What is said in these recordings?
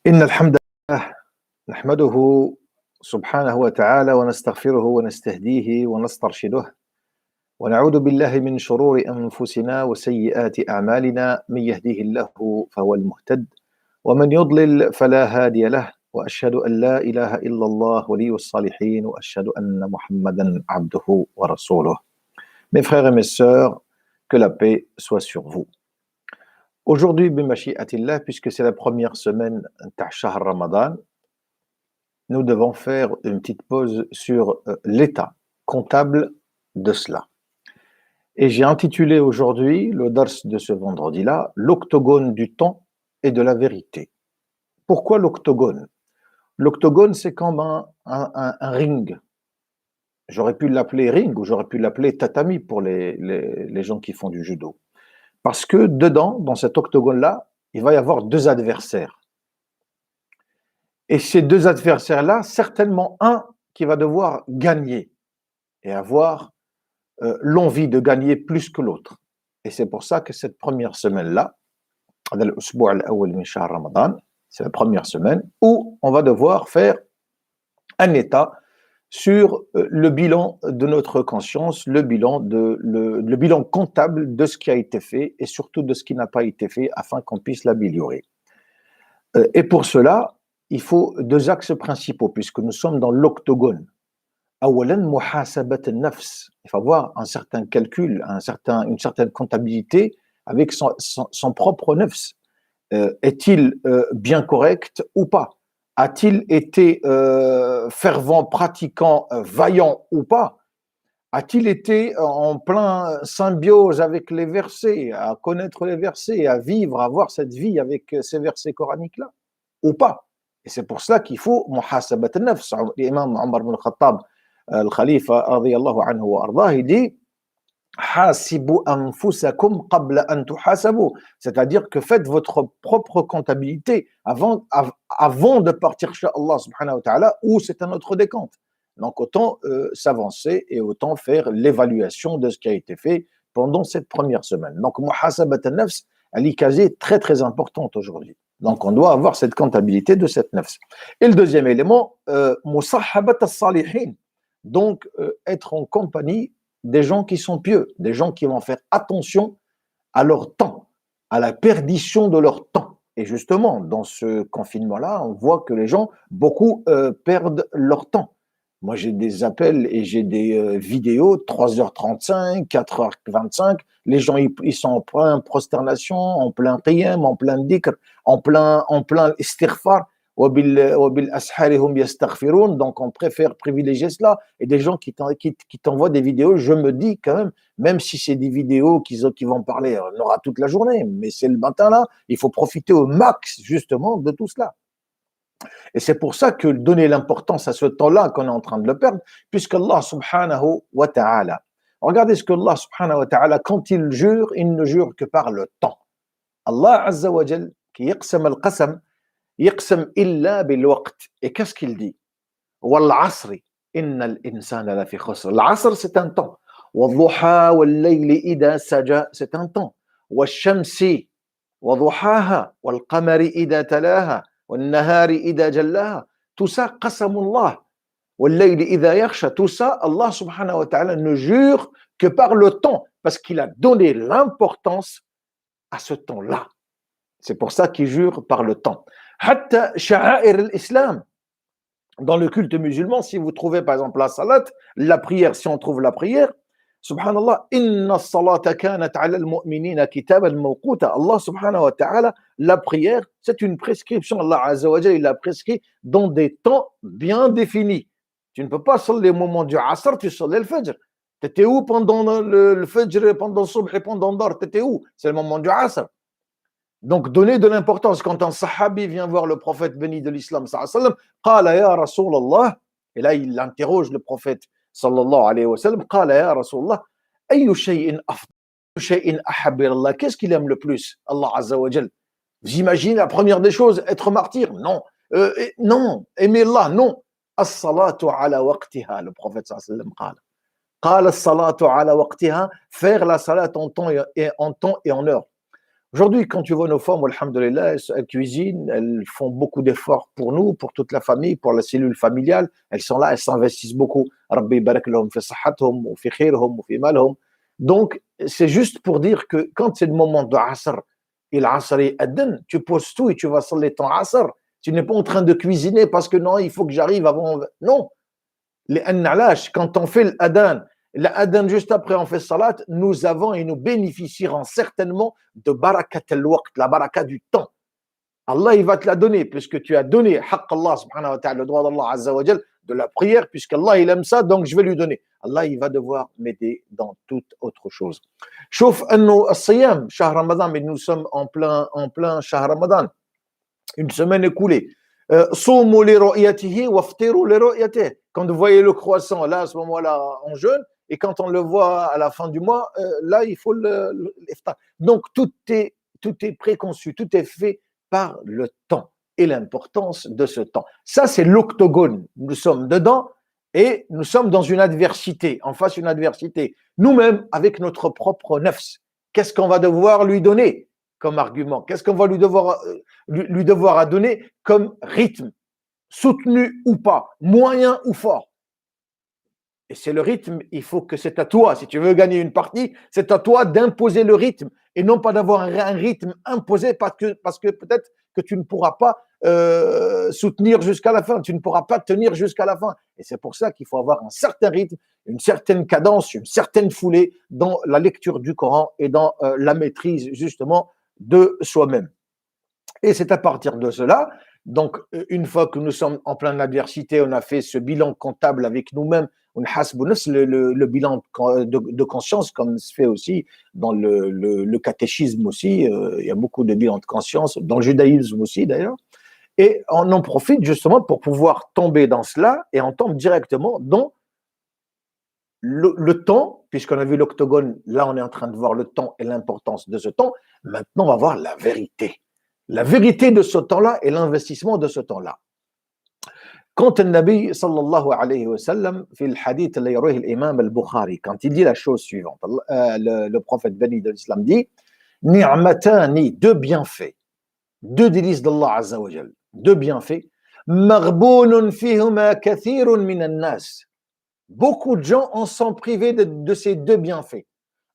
إن الحمد لله نحمده سبحانه وتعالى ونستغفره ونستهديه ونسترشده ونعوذ بالله من شرور أنفسنا وسيئات أعمالنا من يهديه الله فهو المهتد ومن يضلل فلا هادي له وأشهد أن لا إله إلا الله ولي الصالحين وأشهد أن محمدا عبده ورسوله. Mes frères et mes sœurs, que la paix soit sur vous. Aujourd'hui, bimashi'atillah, puisque c'est la première semaine de Shahr Ramadan, nous devons faire une petite pause sur l'état comptable de cela. Et j'ai intitulé aujourd'hui le dars de ce vendredi-là, l'octogone du temps et de la vérité. Pourquoi l'octogone? L'octogone, c'est comme un ring. J'aurais pu l'appeler ring ou j'aurais pu l'appeler tatami pour les gens qui font du judo. Parce que dedans, dans cet octogone-là, il va y avoir deux adversaires. Et ces deux adversaires-là, certainement un qui va devoir gagner et avoir l'envie de gagner plus que l'autre. Et c'est pour ça que cette première semaine-là, c'est la première semaine où on va devoir faire un état sur le bilan de notre conscience, le bilan comptable de ce qui a été fait et surtout de ce qui n'a pas été fait afin qu'on puisse l'améliorer. Et pour cela, il faut deux axes principaux puisque nous sommes dans l'octogone. Il faut avoir un certain calcul, une certaine comptabilité avec son propre nafs. Est-il bien correct ou pas? A-t-il été fervent, pratiquant, vaillant ou pas? A-t-il été en plein symbiose avec les versets, à connaître les versets, à vivre, à avoir cette vie avec ces versets coraniques-là ou pas? Et c'est pour cela qu'il faut muhasabat al-nafs. L'imam Omar ibn al-Khattab, le khalifa, radiyallahu anhu wa ardah, il dit hasibu anfusakum qabla an tuhasabu, c'est-à-dire que faites votre propre comptabilité avant de partir chez Allah subhanahu wa ta'ala, où c'est un autre décompte. Donc autant s'avancer et autant faire l'évaluation de ce qui a été fait pendant cette première semaine. Donc muhasabat al-nafs, elle est très très importante aujourd'hui. Donc on doit avoir cette comptabilité de cette nafs. Et le deuxième élément, musahabat as-salihin, donc être en compagnie des gens qui sont pieux, des gens qui vont faire attention à leur temps, à la perdition de leur temps. Et justement, dans ce confinement-là, on voit que les gens, beaucoup perdent leur temps. Moi, j'ai des appels et j'ai des vidéos, 3h35, 4h25, les gens, ils sont en pleine prosternation, en plein qiyam, en plein dhikr, en plein istighfar. Donc on préfère privilégier cela. Et des gens qui t'envoient des vidéos, je me dis quand même si c'est des vidéos qui vont parler, on aura toute la journée, mais c'est le matin là, il faut profiter au max justement de tout cela. Et c'est pour ça que donner l'importance à ce temps-là qu'on est en train de le perdre, puisque Allah subhanahu wa ta'ala, regardez ce que Allah subhanahu wa ta'ala, quand il ne jure que par le temps. Allah azza wa jal, qui yaqsam al-qasam, يقسم إلا بالوقت. Et qu'est-ce qu'il dit? والعصر إن الإنسان لفي خسر. العصر c'est un temps. والضحى والليل إذا سجى c'est un temps. والشمس وضحاها والقمر إذا تلاها والنهار إذا جلاها. Tout ça قسم الله. والليل إذا يغشى. Tout ça, Allah subhanahu wa ta'ala ne jure que par le temps parce qu'il a donné l'importance à ce temps-là. C'est pour ça qu'il jure par le temps. Hatta sha'air al-Islam. Dans le culte musulman, si vous trouvez par exemple la salat, la prière, si on trouve la prière, subhanallah, inna as-salata kanat 'ala al-mu'minina kitaban mawquta. Allah subhanahu wa ta'ala, la prière, c'est une prescription. Allah azza wa jalla, il l'a prescrit dans des temps bien définis. Tu ne peux pas saler au moment du asr, tu salais le fajr. Tu étais où pendant le fajr, pendant le subh et pendant le dar? Tu étais où? C'est le moment du asr. Donc, donner de l'importance. Quand un sahabi vient voir le prophète béni de l'islam, qala ya Rasulallah, et là il interroge le prophète sallallahu alayhi wa sallam, qala ya Rasulallah, ayyu shay'in afdal, shay'in ahabba ila Allah, qu'est-ce qu'il aime le plus, Allah azza wa jal? Vous imaginez la première des choses, être martyr? Non. Non. Aimer Allah? Non. As-salatu ala waqtiha, le prophète sallallahu alayhi wa sallam qala as-salatu ala waqtiha, faire la salat en temps et en heure. Aujourd'hui, quand tu vois nos femmes, alhamdoulilah, elles cuisinent, elles font beaucoup d'efforts pour nous, pour toute la famille, pour la cellule familiale. Elles sont là, elles s'investissent beaucoup. Rabbi barak lahum fi sahhatuhum, ou fi khirhum, ou fi malhum. Donc, c'est juste pour dire que quand c'est le moment de Asr, et l'Asr est adhan, tu poses tout et tu vas saler ton Asr. Tu n'es pas en train de cuisiner parce que non, il faut que j'arrive avant. Non. Quand on fait l'adhan juste après on fait salat, nous avons et nous bénéficierons certainement de barakat al-waqt, la baraka du temps. Allah il va te la donner puisque tu as donné haqq Allah subhanahu wa ta'ala, le droit d'Allah azza wa jal, de la prière, puisqu'Allah il aime ça, donc je vais lui donner. Allah il va devoir m'aider dans toute autre chose. Chouf annu as-siyam, shahr Ramadan, mais nous sommes en plein shahr Ramadan. Une semaine écoulée. Soumu li ru'yatihi waftiru li ru'yatihi. Quand vous voyez le croissant, là, à ce moment-là, en jeûne, et quand on le voit à la fin du mois, là, il faut l'iftar. Donc, tout est préconçu, tout est fait par le temps et l'importance de ce temps. Ça, c'est l'octogone. Nous sommes dedans et nous sommes dans une adversité, en face d'une adversité. Nous-mêmes, avec notre propre nafs, qu'est-ce qu'on va devoir lui donner comme argument? Qu'est-ce qu'on va lui devoir à donner comme rythme, soutenu ou pas, moyen ou fort? Et c'est le rythme, il faut que c'est à toi. Si tu veux gagner une partie, c'est à toi d'imposer le rythme et non pas d'avoir un rythme imposé parce que peut-être que tu ne pourras pas soutenir jusqu'à la fin, tu ne pourras pas tenir jusqu'à la fin. Et c'est pour ça qu'il faut avoir un certain rythme, une certaine cadence, une certaine foulée dans la lecture du Coran et dans la maîtrise justement de soi-même. Et c'est à partir de cela, donc une fois que nous sommes en pleine adversité, on a fait ce bilan comptable avec nous-mêmes, le bilan de conscience, comme se fait aussi dans le catéchisme aussi, il y a beaucoup de bilans de conscience, dans le judaïsme aussi d'ailleurs, et on en profite justement pour pouvoir tomber dans cela, et on tombe directement dans le temps, puisqu'on a vu l'octogone, là on est en train de voir le temps et l'importance de ce temps, maintenant on va voir la vérité. La vérité de ce temps-là et l'investissement de ce temps-là. Quand le Nabi sallallahu alayhi wa sallam, في الحديث اللي يرويه الإمام البخاري, quand il dit la chose suivante, le prophète béni de l'islam dit, ni'matani, deux bienfaits, deux délices d'Allah azza wa jal, deux bienfaits, maghbounun fihuma kathirun min nas. Beaucoup de gens en sont privés de ces deux bienfaits.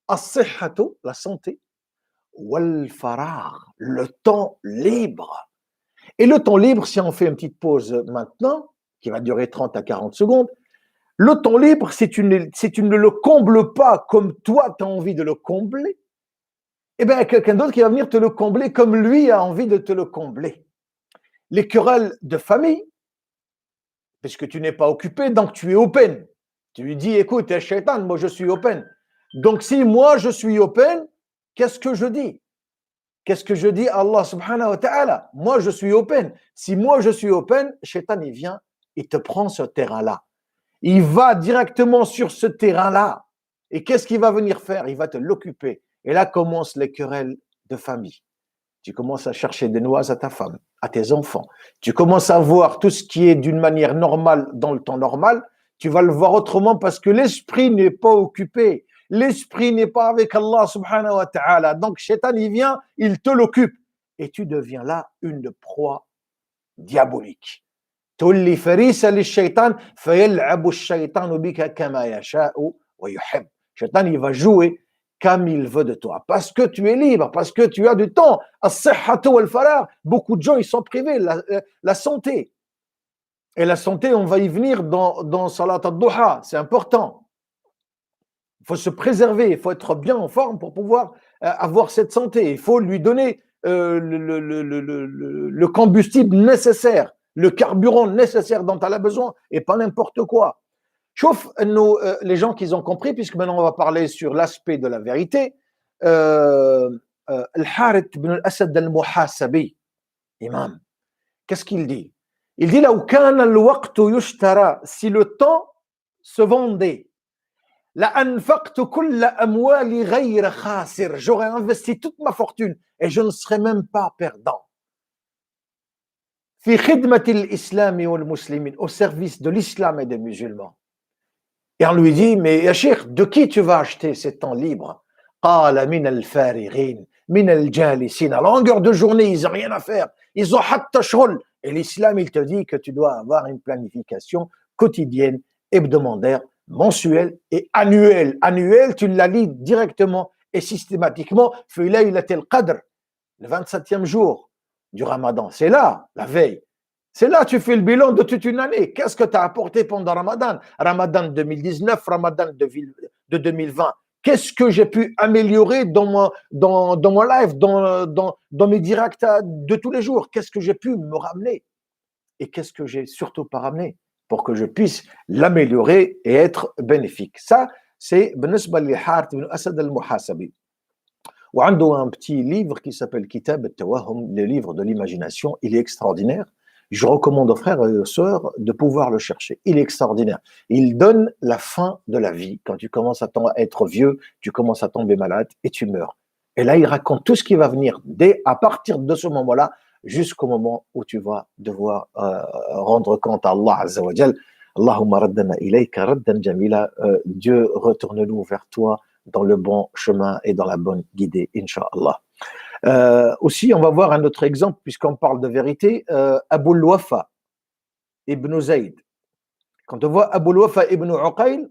As-sihhatu, la santé, wal faragh, le temps libre. Et le temps libre, si on fait une petite pause maintenant, qui va durer 30 à 40 secondes, le temps libre, si tu ne le combles pas comme toi tu as envie de le combler, eh bien, quelqu'un d'autre qui va venir te le combler comme lui a envie de te le combler. Les querelles de famille, puisque tu n'es pas occupé, donc tu es open. Tu lui dis, écoute, shaitan, moi je suis open. Donc si moi je suis open, qu'est-ce que je dis? Qu'est-ce que je dis à Allah subhanahu wa ta'ala? Moi je suis open. Si moi je suis open, shaitan il vient, il te prend ce terrain-là. Il va directement sur ce terrain-là. Et qu'est-ce qu'il va venir faire? Il va te l'occuper. Et là commencent les querelles de famille. Tu commences à chercher des noises à ta femme, à tes enfants. Tu commences à voir tout ce qui est d'une manière normale dans le temps normal. Tu vas le voir autrement parce que l'esprit n'est pas occupé. L'esprit n'est pas avec Allah subhanahu wa ta'ala. Donc, shaitan, il vient, il te l'occupe. Et tu deviens là une proie diabolique. تولي فريسة للشيطان فيلعب الشيطان بك كما يشاء ويحب. Shaitan, il va jouer comme il veut de toi. Parce que tu es libre, parce que tu as du temps. As-sihhatu wal faragh. Beaucoup de gens, ils sont privés. La santé. Et la santé, on va y venir dans Salat al-Duha. C'est important. Il faut se préserver, il faut être bien en forme pour pouvoir avoir cette santé. Il faut lui donner le combustible nécessaire, le carburant nécessaire dont elle a besoin et pas n'importe quoi. Chauffe les gens qui ont compris, puisque maintenant on va parler sur l'aspect de la vérité. Al-Harith ibn al-Asad al-Muhasabi, imam, qu'est-ce qu'il dit? Il dit, لو كان الوقت يشترى, si le temps se vendait, لأنفقت كل أموالي غير خاسر, j'aurais investi toute ma fortune et je ne serais même pas perdant. في خدمة الإسلام والمسلمين, au service de l'islam et des musulmans. Et on lui dit, mais ya Cheikh, de qui tu vas acheter ces temps libres? قال من الفارغين, min al-jalisin. À longueur de journée, ils n'ont rien à faire. Ils ont hatta shghul. Et l'islam, il te dit que tu dois avoir une planification quotidienne, hebdomadaire, mensuelle et annuelle. Annuelle, tu la lis directement et systématiquement. Fi laylatil qadr, le 27e jour du Ramadan. C'est là, la veille. C'est là que tu fais le bilan de toute une année. Qu'est-ce que tu as apporté pendant Ramadan? Ramadan 2019, Ramadan de 2020. Qu'est-ce que j'ai pu améliorer dans mon live, dans mes directs de tous les jours? Qu'est-ce que j'ai pu me ramener? Et qu'est-ce que j'ai surtout pas ramené pour que je puisse l'améliorer et être bénéfique? Ça, c'est بالنسبة لحارث بن أسد المحاسبي. وعنده un petit livre qui s'appelle Kitab al-Tawahum, le livre de l'imagination. Il est extraordinaire. Je recommande aux frères et aux sœurs de pouvoir le chercher. Il est extraordinaire. Il donne la fin de la vie. Quand tu commences à être vieux, tu commences à tomber malade et tu meurs. Et là, il raconte tout ce qui va venir à partir de ce moment-là jusqu'au moment où tu vas devoir rendre compte à Allah Azza wa Jal. Allahumma raddana ilayka raddan jamila. Dieu, retourne-nous vers toi dans le bon chemin et dans la bonne guidée, Inch'Allah. Aussi, on va voir un autre exemple, puisqu'on parle de vérité, Abu al-Wafa ibn Zayd. Quand on voit Abu al-Wafa ibn Uqayl,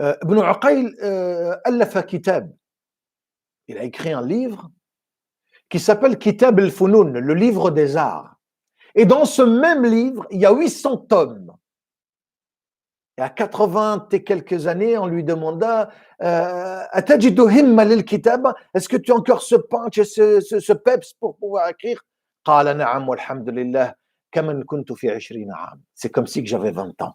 ibn Uqayl allafa kitab. Il a écrit un livre qui s'appelle Kitab al-Funun, le livre des arts. Et dans ce même livre, il y a 800 tomes. Et à 80 et quelques années, on lui demanda est-ce que tu as encore ce punch et ce peps pour pouvoir écrire? C'est comme si j'avais 20 ans.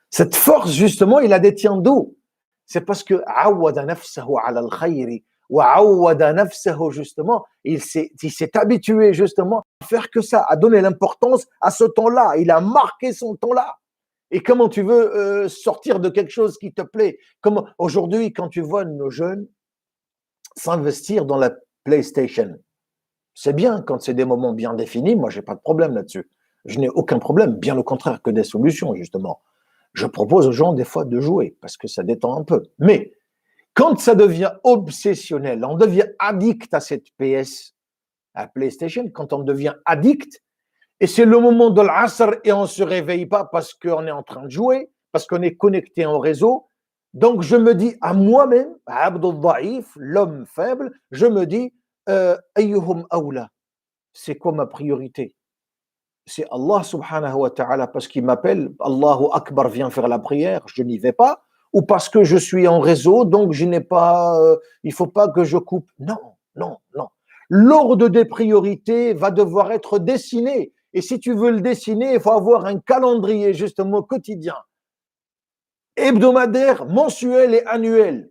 Cette force, justement, il la détient d'où? C'est parce que justement, il s'est habitué justement à faire que ça, à donner l'importance à ce temps-là. Il a marqué son temps-là. Et comment tu veux sortir de quelque chose qui te plaît? Comme aujourd'hui, quand tu vois nos jeunes s'investir dans la PlayStation, c'est bien quand c'est des moments bien définis. Moi, j'ai pas de problème là-dessus. Je n'ai aucun problème, bien au contraire, que des solutions, justement. Je propose aux gens des fois de jouer parce que ça détend un peu. Mais quand ça devient obsessionnel, on devient addict à cette PS, à PlayStation, quand on devient addict, et c'est le moment de l'Asr et on ne se réveille pas parce qu'on est en train de jouer, parce qu'on est connecté en réseau. Donc je me dis à moi-même, Abdul Daif, l'homme faible, je me dis, Ayyuhum awla, c'est quoi ma priorité? C'est Allah subhanahu wa ta'ala parce qu'il m'appelle, Allahu Akbar, viens faire la prière, je n'y vais pas, ou parce que je suis en réseau, donc je n'ai pas, il ne faut pas que je coupe. Non, non, non. L'ordre des priorités va devoir être dessiné. Et si tu veux le dessiner, il faut avoir un calendrier justement quotidien, hebdomadaire, mensuel et annuel.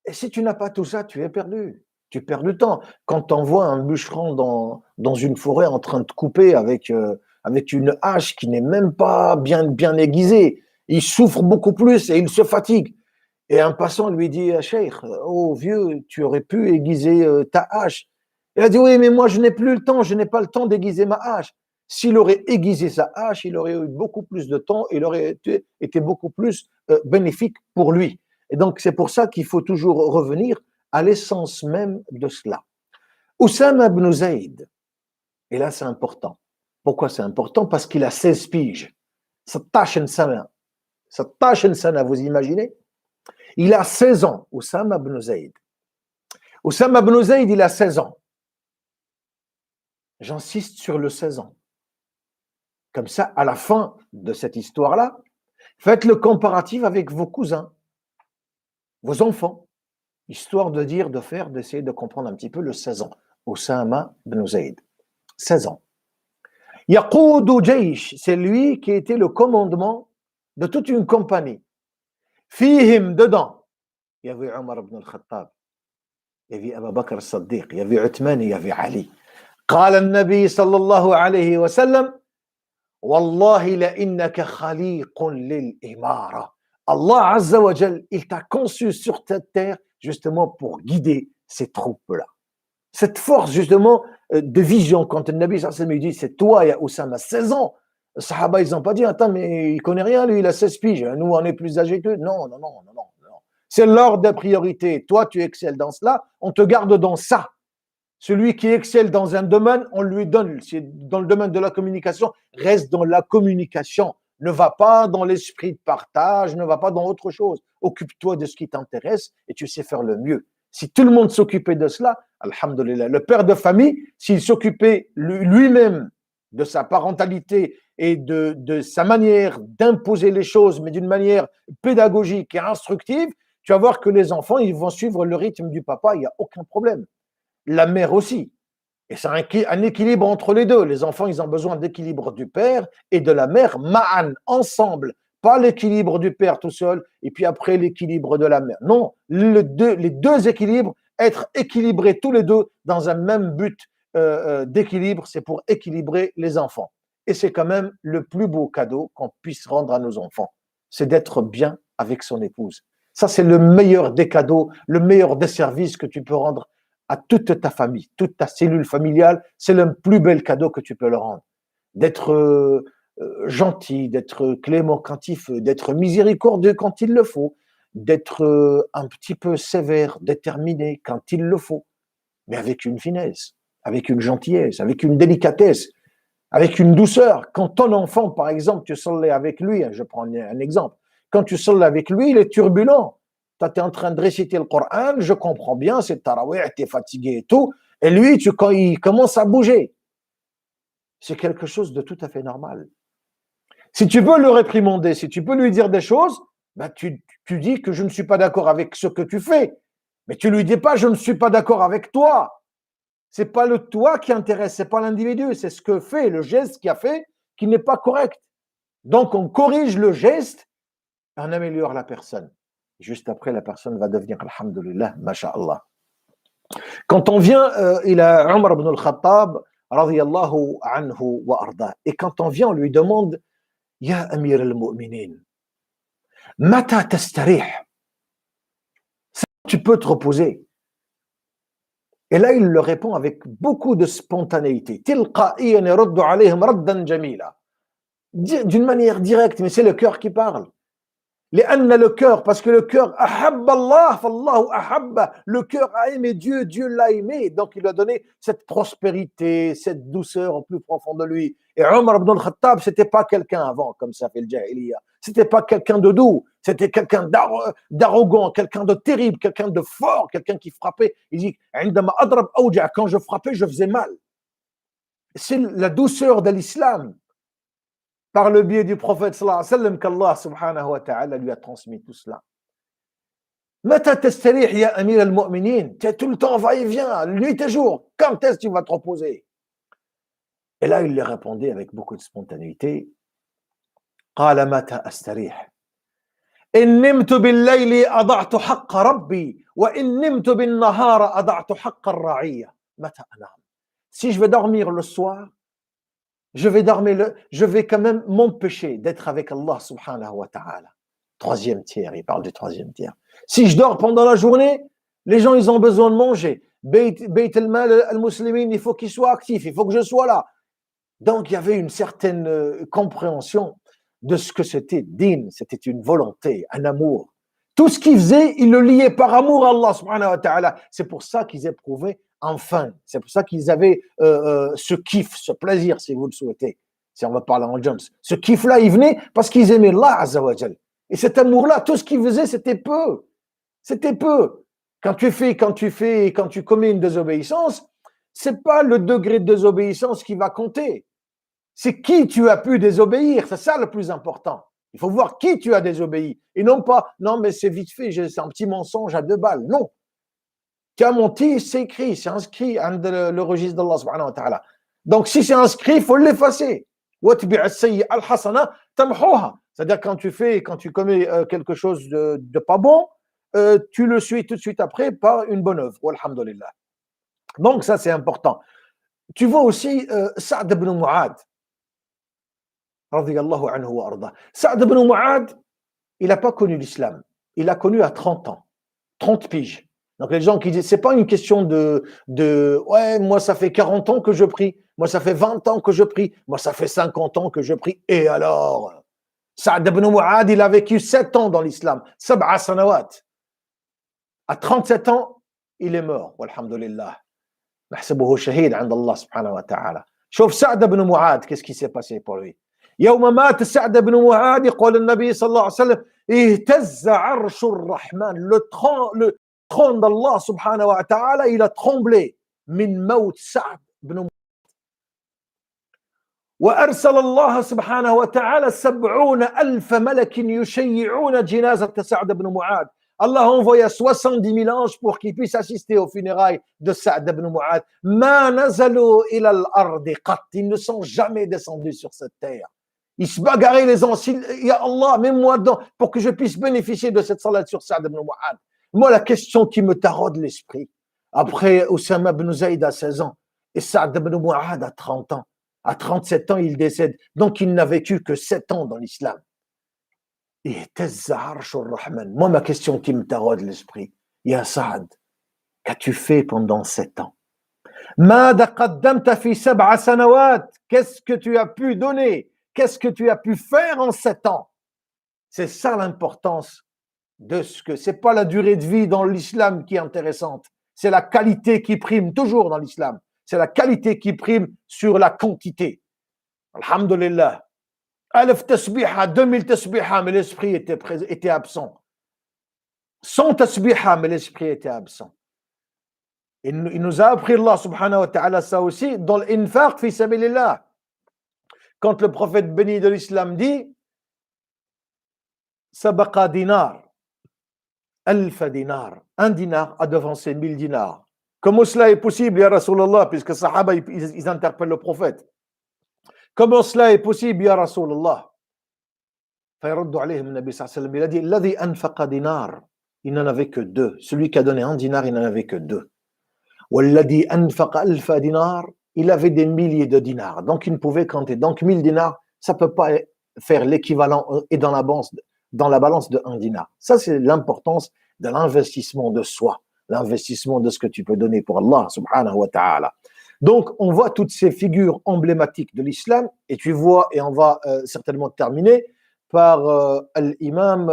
Et si tu n'as pas tout ça, tu es perdu. Tu perds du temps. Quand on voit un bûcheron dans une forêt en train de couper avec une hache qui n'est même pas bien aiguisée, il souffre beaucoup plus et il se fatigue. Et un passant lui dit, Cheikh, oh vieux, tu aurais pu aiguiser ta hache. Il a dit, oui, mais moi je n'ai plus le temps, je n'ai pas le temps d'aiguiser ma hache. S'il aurait aiguisé sa hache, il aurait eu beaucoup plus de temps, il aurait été beaucoup plus bénéfique pour lui. Et donc c'est pour ça qu'il faut toujours revenir à l'essence même de cela. Oussama ibn Zayd, et là c'est important. Pourquoi c'est important? Parce qu'il a 16 piges. 16 sana. 16 sana, vous imaginez? Il a 16 ans, Oussama ibn Zayd. Oussama ibn Zayd, il a 16 ans. J'insiste sur le 16 ans. Comme ça, à la fin de cette histoire-là, faites le comparatif avec vos cousins, vos enfants, histoire d'essayer de comprendre un petit peu le 16 ans. Oussama ibn Zayd, 16 ans. Yaqoudu Jaysh, c'est lui qui était le commandement de toute une compagnie. Fihim, dedans, il y avait Omar ibn al-Khattab, il y avait Abu Bakr al-Siddiq, il y avait Uthman, il y avait Ali. قال النبي صلى الله عليه وسلم والله لإنك خليق للإمارة. Allah Azza wa Jal, il t'a conçu sur cette terre justement pour guider ces troupes-là. Cette force justement de vision, quand le Nabi sallallahu alayhi wa sallam dit c'est toi, ya Oussama, 16 ans. Les Sahaba, ils n'ont pas dit attends, mais il connaît rien, lui, il a 16 piges. Nous, on est plus âgés que lui. Non, non, non, non, non. C'est l'ordre de priorité. Toi, tu excelles dans cela, on te garde dans ça. Celui qui excelle dans un domaine, on lui donne. C'est dans le domaine de la communication, reste dans la communication. Ne va pas dans l'esprit de partage, ne va pas dans autre chose. Occupe-toi de ce qui t'intéresse et tu sais faire le mieux. Si tout le monde s'occupait de cela, alhamdoulilah, le père de famille, s'il s'occupait lui-même de sa parentalité et de sa manière d'imposer les choses, mais d'une manière pédagogique et instructive, tu vas voir que les enfants, ils vont suivre le rythme du papa, il n'y a aucun problème. La mère aussi. Et c'est un équilibre entre les deux. Les enfants, ils ont besoin d'équilibre du père et de la mère, ma'an, ensemble. Pas l'équilibre du père tout seul et puis après l'équilibre de la mère. Non, les deux équilibres, être équilibrés tous les deux dans un même but d'équilibre, c'est pour équilibrer les enfants. Et c'est quand même le plus beau cadeau qu'on puisse rendre à nos enfants. C'est d'être bien avec son épouse. Ça, c'est le meilleur des cadeaux, le meilleur des services que tu peux rendre à toute ta famille, toute ta cellule familiale. C'est le plus bel cadeau que tu peux leur rendre. D'être gentil, d'être clément quand il faut, d'être miséricordieux quand il le faut, d'être un petit peu sévère, déterminé quand il le faut, mais avec une finesse, avec une gentillesse, avec une délicatesse, avec une douceur. Quand ton enfant, par exemple, tu sors avec lui, je prends un exemple, quand tu sors avec lui, il est turbulent. Tu es en train de réciter le Coran, je comprends bien, c'est tarawih, tu es fatigué et tout, et lui, quand il commence à bouger, c'est quelque chose de tout à fait normal. Si tu veux le réprimander, si tu peux lui dire des choses, ben tu dis que je ne suis pas d'accord avec ce que tu fais, mais tu lui dis pas je ne suis pas d'accord avec toi. C'est pas le toi qui intéresse, c'est pas l'individu, c'est ce que fait, le geste qu'il a fait qui n'est pas correct. Donc on corrige le geste, on améliore la personne. Juste après, la personne va devenir, alhamdulillah, masha'Allah. Quand on vient, il a Omar ibn al-Khattab, radiyallahu anhu wa arda. Et quand on vient, on lui demande, Ya Amir al-Mu'minin, mata tastarih? Tu peux te reposer. Et là, il le répond avec beaucoup de spontanéité. Tilqa'iyan yaruddu alayhim raddan jamila. D'une manière directe, mais c'est le cœur qui parle. Le cœur, parce que le cœur, le cœur a aimé Dieu, Dieu l'a aimé, donc il lui a donné cette prospérité, cette douceur au plus profond de lui. Et Omar ibn al-Khattab, c'était pas quelqu'un avant, comme ça fait le Jahiliya, c'était pas quelqu'un de doux, c'était quelqu'un d'arrogant, quelqu'un de terrible, quelqu'un de fort, quelqu'un qui frappait. Il dit, quand je frappais, je faisais mal. C'est la douceur de l'islam. Par le biais du prophète sallallahu alayhi wa sallam qu'Allah subhanahu wa ta'ala lui a transmis tout cela. Mata tastarih ya Amir al-Mu'minin, tu es tout le temps va-et-vient, nuit et jour, quand est-ce que tu vas te reposer? Et là, il lui répondait avec beaucoup de spontanéité, قال متى أستريح إن نمت بالليل أضعت حق ربي وإن نمت بالنهار أضعت حق الرعية متى أنام. Si je vais dormir le soir, je vais quand même m'empêcher d'être avec Allah subhanahu wa ta'ala. Troisième tiers, il parle du troisième tiers. Si je dors pendant la journée, les gens, ils ont besoin de manger. Bayt al-Mal al-Muslimin, il faut qu'il soit actif, il faut que je sois là. Donc, il y avait une certaine compréhension de ce que c'était din, c'était une volonté, un amour. Tout ce qu'ils faisaient, ils le liaient par amour à Allah subhanahu wa ta'ala. C'est pour ça qu'ils éprouvaient enfin. C'est pour ça qu'ils avaient ce kiff, ce plaisir, si vous le souhaitez. Si on va parler en Jones. Ce kiff-là, il venait parce qu'ils aimaient Allah Azza wa Jal. Et cet amour-là, tout ce qu'ils faisaient, c'était peu. C'était peu. Quand tu commets une désobéissance, c'est pas le degré de désobéissance qui va compter. C'est qui tu as pu désobéir. C'est ça le plus important. Il faut voir qui tu as désobéi. Et non pas, non, mais c'est vite fait, c'est un petit mensonge à 2 balles. Non. Tu as menti, c'est écrit, c'est inscrit dans le registre d'Allah subhanahu wa ta'ala. Donc, si c'est inscrit, il faut l'effacer. C'est-à-dire, quand tu commets quelque chose de pas bon, tu le suis tout de suite après par une bonne œuvre. Alhamdulillah. Donc, ça, c'est important. Tu vois aussi Sa'd ibn Mu'ad. Radiyallahu anhu wa arda. Sa'd ibn Mu'ad, il n'a pas connu l'islam. Il l'a connu à 30 ans. 30 piges. Donc les gens qui disent, c'est pas une question ouais, moi ça fait 40 ans que je prie, moi ça fait 20 ans que je prie, moi ça fait 50 ans que je prie. Et alors, Sa'd ibn Mu'ad, il a vécu 7 ans dans l'islam, 7 sanawat. À 37 ans, il est mort. Walhamdulillah. نحسبه شهيد عند الله سبحانه وتعالى. شوف سعد بن معاذ, qu'est-ce qui s'est passé pour lui. يوم مات سعد بن معاذ يقول النبي صلى الله عليه وسلم اهتز عرش الرحمن, le trône d'Allah subhanahu wa ta'ala, il a tremblé من موت سعد بن معاذ. وأرسل الله سبحانه وتعالى 70,000 ملك يشيعون جنازة سعد بن معاذ. Allah a envoyé 70 000 anges pour qu'ils puissent assister aux funérailles de Sa'd ibn Mu'adh. Ma nazalu ila al-ardi qat. Ils ne sont jamais descendus sur cette terre. Ils se bagarraient les anges. Ya Allah, mets-moi dedans pour que je puisse bénéficier de cette salat sur Sa'd ibn Mu'adh. Moi, la question qui me taraude l'esprit, après Oussama ibn Zayd à 16 ans et Sa'd ibn Mu'adh à 30 ans, à 37 ans, il décède. Donc, il n'a vécu que 7 ans dans l'islam. Moi, ma question qui me taraude l'esprit, Ya Saad, qu'as-tu fait pendant 7 ans? Qu'est-ce que tu as pu donner? Qu'est-ce que tu as pu faire en 7 ans? C'est ça l'importance de ce que. C'est pas la durée de vie dans l'islam qui est intéressante, c'est la qualité qui prime toujours dans l'islam. C'est la qualité qui prime sur la quantité. Alhamdulillah. 1000 tasbiha, 2000 tasbiha, mais l'esprit était absent. 100 tasbiha, mais l'esprit était absent. Il nous a appris Allah subhanahu wa ta'ala ça aussi dans l'infaq fi sabilillah. Quand le prophète béni de l'islam dit Sabaqa dinar, alfa dinar, un dinar a devancé 1000 dinars. Comment cela est possible, ya Rasulallah, puisque Sahaba ils interpellent le prophète. Comment cela est possible, ya Rasulallah? فيرد عليهم النبي صلى الله عليه وسلم, il a dit الذي أنفق دينار, il n'en avait que 2. Celui qui a donné un dinar, il n'en avait que 2. والذي أنفق ألف دينار, il avait des milliers de dinars. Donc il ne pouvait compter. Donc 1000 dinars, ça ne peut pas faire l'équivalent et dans la balance de 1 dinar. Ça, c'est l'importance de l'investissement de soi, l'investissement de ce que tu peux donner pour Allah subhanahu wa ta'ala. Donc, on voit toutes ces figures emblématiques de l'islam, et tu vois, et on va certainement terminer par l'imam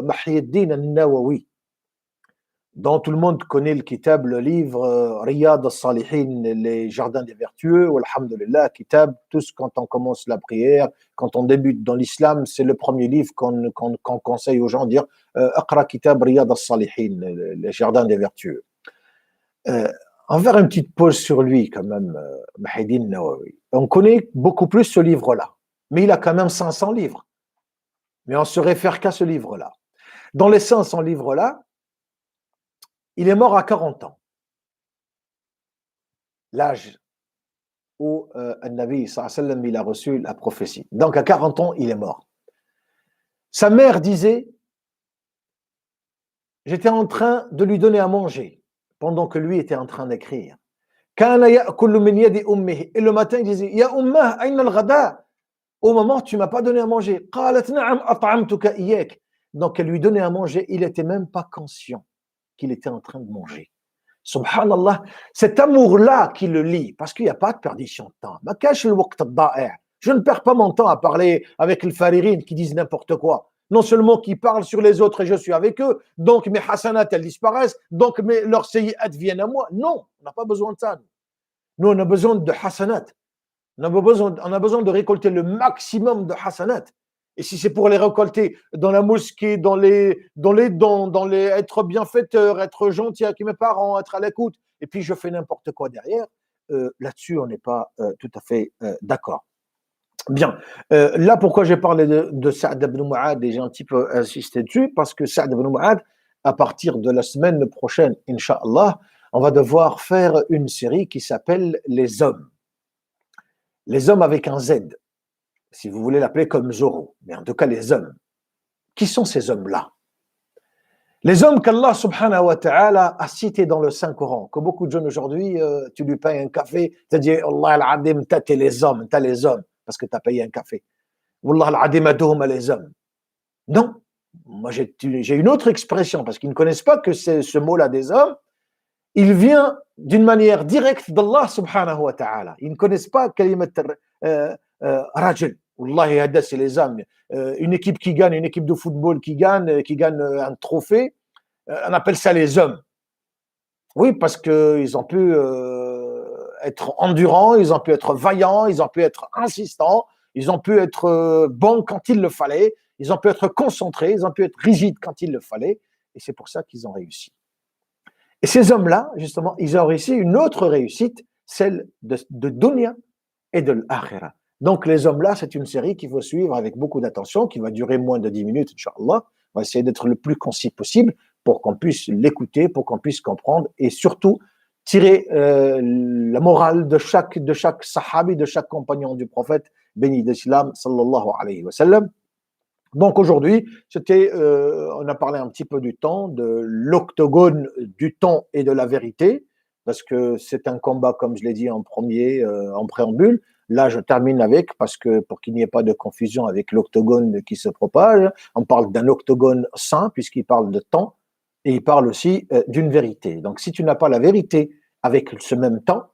Mahyiddin al-Nawawi, dont tout le monde connaît le kitab, le livre Riyad al-Salihin, les jardins des vertueux, alhamdulillah, kitab, tous quand on commence la prière, quand on débute dans l'islam, c'est le premier livre qu'on conseille aux gens, dire Aqra kitab Riyad al-Salihin, les jardins des vertueux. On va faire une petite pause sur lui quand même, Mahyiddin Nawawi. On connaît beaucoup plus ce livre-là, mais il a quand même 500 livres. Mais on se réfère qu'à ce livre-là. Dans les 500 livres-là, il est mort à 40 ans. L'âge où Nabi sallallahu alayhi wa sallam, il a reçu la prophétie. Donc à 40 ans, il est mort. Sa mère disait, j'étais en train de lui donner à manger pendant que lui était en train d'écrire. Et le matin, il disait, Ya ummah, ayna al-ghada? Au moment, tu ne m'as pas donné à manger. Donc elle lui donnait à manger, il n'était même pas conscient qu'il était en train de manger. Subhanallah, cet amour-là qui le lie, parce qu'il n'y a pas de perdition de temps. Je ne perds pas mon temps à parler avec les farirines qui disent n'importe quoi. Non seulement qui parlent sur les autres et je suis avec eux, donc mes hasanat elles disparaissent, donc leurs sayyi'at viennent à moi. Non, on n'a pas besoin de ça. Nous, on a besoin de hasanat. On a besoin de récolter le maximum de hasanat. Et si c'est pour les récolter dans la mosquée, dans les dons, être bienfaiteur, être gentil avec mes parents, être à l'écoute, et puis je fais n'importe quoi derrière, là-dessus, on n'est pas tout à fait d'accord. Bien. Là, pourquoi j'ai parlé de Sa'd ibn Mu'adh et j'ai un petit peu insisté dessus, parce que Sa'd ibn Mu'adh, à partir de la semaine prochaine, Inch'Allah, on va devoir faire une série qui s'appelle Les Hommes. Les hommes avec un Z, si vous voulez l'appeler comme Zorro, mais en tout cas les hommes. Qui sont ces hommes-là? Les hommes qu'Allah subhanahu wa ta'ala a cités dans le Saint-Coran, que beaucoup de jeunes aujourd'hui, tu lui payes un café, tu dis Allah al-Adim, t'as les hommes, parce que tu as payé un café. Wallah al-Adim adohum les hommes. Non, moi j'ai une autre expression, parce qu'ils ne connaissent pas que c'est ce mot-là des hommes, il vient d'une manière directe d'Allah subhanahu wa ta'ala. Ils ne connaissent pas kalimat rajul. Wallahi, hada, c'est les hommes. Une équipe qui gagne, une équipe de football qui gagne un trophée, on appelle ça les hommes. Oui, parce qu'ils ont pu être endurants, ils ont pu être vaillants, ils ont pu être insistants, ils ont pu être bons quand il le fallait, ils ont pu être concentrés, ils ont pu être rigides quand il le fallait, et c'est pour ça qu'ils ont réussi. Et ces hommes-là, justement, ils ont réussi une autre réussite, celle de dunya et de l'akhira. Donc les hommes-là, c'est une série qu'il faut suivre avec beaucoup d'attention, qui va durer moins de 10 minutes, Inch'Allah. On va essayer d'être le plus concis possible pour qu'on puisse l'écouter, pour qu'on puisse comprendre et surtout tirer la morale de chaque sahabi, de chaque compagnon du prophète, béni d'Islam, sallallahu alayhi wa sallam. Donc aujourd'hui, on a parlé un petit peu du temps, de l'octogone du temps et de la vérité, parce que c'est un combat, comme je l'ai dit en premier, en préambule. Là, je termine avec, parce que pour qu'il n'y ait pas de confusion avec l'octogone qui se propage, on parle d'un octogone saint, puisqu'il parle de temps, et il parle aussi d'une vérité. Donc si tu n'as pas la vérité avec ce même temps,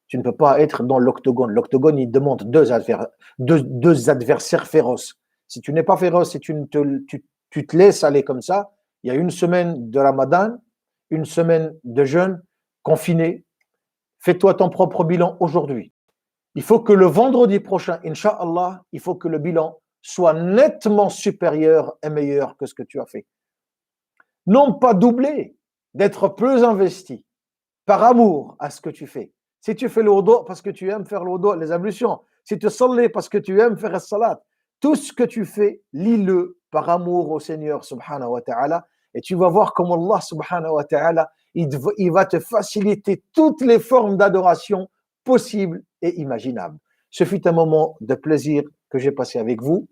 tu ne peux pas être dans l'octogone. L'octogone, il demande deux adversaires féroces. Si tu n'es pas féroce, si tu te laisses aller comme ça, il y a une semaine de Ramadan, une semaine de jeûne, confiné. Fais-toi ton propre bilan aujourd'hui. Il faut que le vendredi prochain, Inch'Allah, il faut que le bilan soit nettement supérieur et meilleur que ce que tu as fait. Non pas doublé, d'être plus investi par amour à ce que tu fais. Si tu fais le wudu parce que tu aimes faire le wudu, les ablutions, si tu salles parce que tu aimes faire la salat, tout ce que tu fais, lis-le par amour au Seigneur subhanahu wa ta'ala et tu vas voir comment Allah subhanahu wa ta'ala il va te faciliter toutes les formes d'adoration possibles et imaginables. Ce fut un moment de plaisir que j'ai passé avec vous.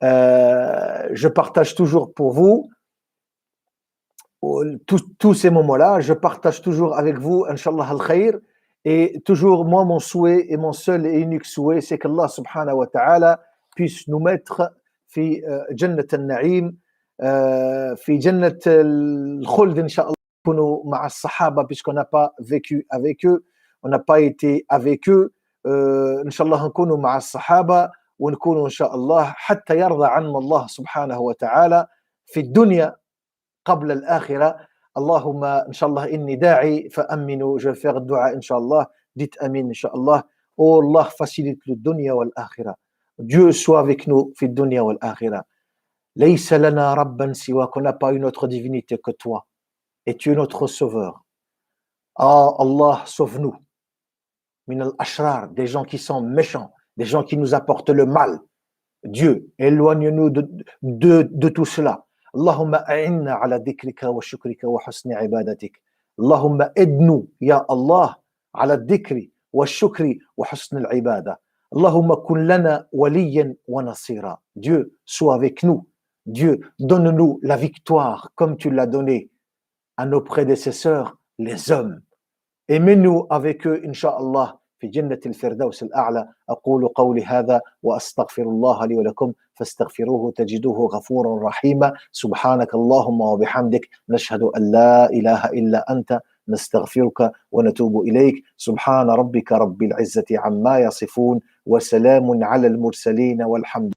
Je partage toujours pour vous tous ces moments-là, je partage toujours avec vous, Inch'Allah al-Khair, et toujours moi, mon souhait et mon seul et unique souhait, c'est qu'Allah subhanahu wa ta'ala puisse nous mettre في جنة النعيم في جنة الخلد إن شاء الله نكونوا مع الصحابة puisqu'on n'a pas vécu avec eux, on n'a pas été avec eux, إن شاء الله نكونوا مع الصحابة ونكونوا إن شاء الله حتى يرضى عنا الله سبحانه وتعالى في الدنيا قبل الآخرة. اللهم إن شاء الله إني داعي فأمنوا. Je vais faire dua Inch'Allah. Dites Amin Inch'Allah. Oh Allah facilite le dunya wal akhira. Dieu soit avec nous في الدنيا والآخرة. ليس لنا ربا سواك. On n'a pas une autre divinité que toi. Et tu es notre sauveur. Ah Allah, sauve-nous. Min al-ashrar, des gens qui sont méchants, des gens qui nous apportent le mal. Dieu, éloigne-nous de tout cela. اللهم أعنا على ذكرك وشكرك وحسن عبادتك. اللهم aide-nous يا الله على الذكر والشكر وحسن العبادة. اللهم كن لنا وليا ونصيرا. Dieu, sois avec nous. Dieu, donne-nous la victoire comme tu l'as donné à nos prédécesseurs, les hommes. Aimez-nous avec eux, Inch'Allah. في جنة الفردوس الأعلى. أقول قولي هذا وأستغفر الله لي ولكم فاستغفروه تجدوه غفورا رحيما. سبحانك اللهم وبحمدك نشهد أن لا إله إلا أنت نستغفرك ونتوب إليك. سبحان ربك رب العزة عما يصفون وسلام على المرسلين والحمد